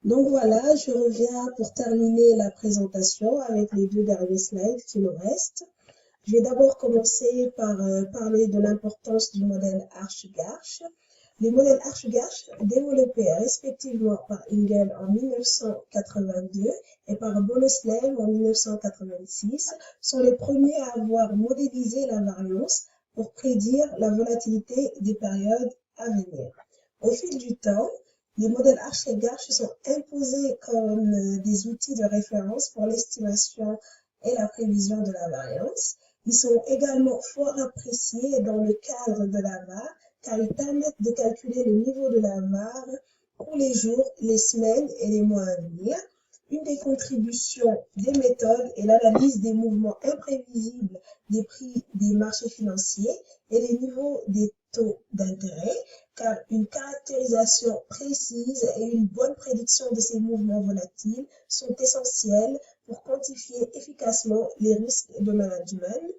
Donc voilà, je reviens pour terminer la présentation avec les deux derniers slides qui nous restent. Je vais d'abord commencer par parler de l'importance du modèle Arch-Garch. Les modèles Arch-Garch, développés respectivement par Engel en 1982 et par Boleslav en 1986, sont les premiers à avoir modélisé la variance pour prédire la volatilité des périodes à venir. Au fil du temps, les modèles Arch et Garch sont imposés comme des outils de référence pour l'estimation et la prévision de la variance. Ils sont également fort appréciés dans le cadre de la VaR car ils permettent de calculer le niveau de la VaR pour les jours, les semaines et les mois à venir. Une des contributions des méthodes est l'analyse des mouvements imprévisibles des prix des marchés financiers et les niveaux des taux d'intérêt, car une caractérisation précise et une bonne prédiction de ces mouvements volatiles sont essentielles pour quantifier efficacement les risques de management,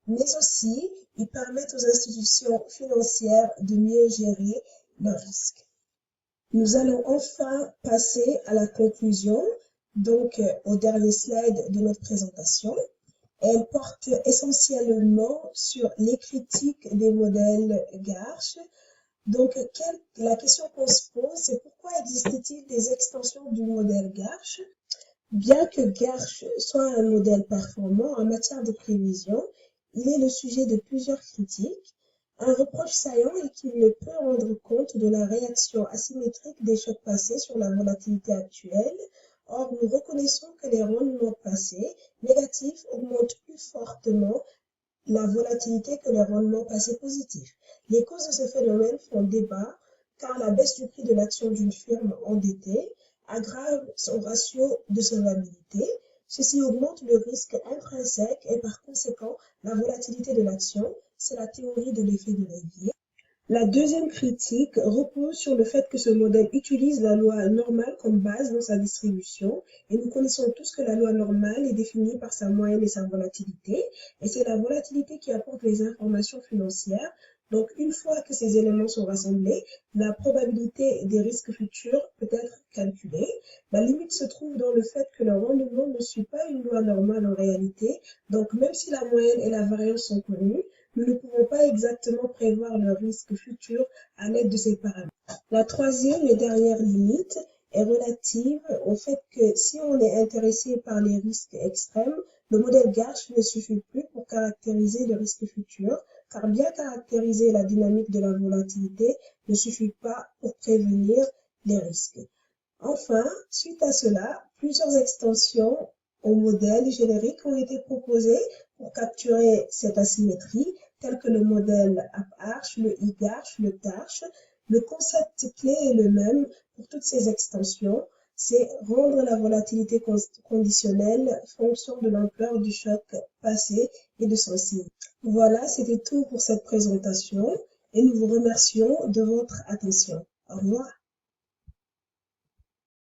mais aussi ils permettent aux institutions financières de mieux gérer leurs risques. Nous allons enfin passer à la conclusion, donc au dernier slide de notre présentation. Elle porte essentiellement sur les critiques des modèles Garch. Donc, la question qu'on se pose, c'est pourquoi existe-t-il des extensions du modèle Garch? Bien que Garch soit un modèle performant en matière de prévision, il est le sujet de plusieurs critiques. Un reproche saillant est qu'il ne peut rendre compte de la réaction asymétrique des chocs passés sur la volatilité actuelle. Or, nous reconnaissons que les rendements passés négatifs augmentent plus fortement la volatilité que les rendements passés positifs. Les causes de ce phénomène font débat car la baisse du prix de l'action d'une firme endettée aggrave son ratio de solvabilité. Ceci augmente le risque intrinsèque et par conséquent la volatilité de l'action. C'est la théorie de l'effet de levier. La deuxième critique repose sur le fait que ce modèle utilise la loi normale comme base dans sa distribution et nous connaissons tous que la loi normale est définie par sa moyenne et sa volatilité et c'est la volatilité qui apporte les informations financières. Donc une fois que ces éléments sont rassemblés, la probabilité des risques futurs peut être calculée. La limite se trouve dans le fait que le rendement ne suit pas une loi normale en réalité, donc même si la moyenne et la variance sont connues, nous ne pouvons pas exactement prévoir le risque futur à l'aide de ces paramètres. La troisième et dernière limite est relative au fait que si on est intéressé par les risques extrêmes, le modèle Garch ne suffit plus pour caractériser le risque futur, car bien caractériser la dynamique de la volatilité ne suffit pas pour prévenir les risques. Enfin, suite à cela, plusieurs extensions au modèle générique ont été proposées pour capturer cette asymétrie, telles que le modèle AppArch, le eGarch, le Garch. Le concept clé est le même pour toutes ces extensions, c'est rendre la volatilité conditionnelle fonction de l'ampleur du choc passé et de son signe. Voilà, c'était tout pour cette présentation et nous vous remercions de votre attention. Au revoir.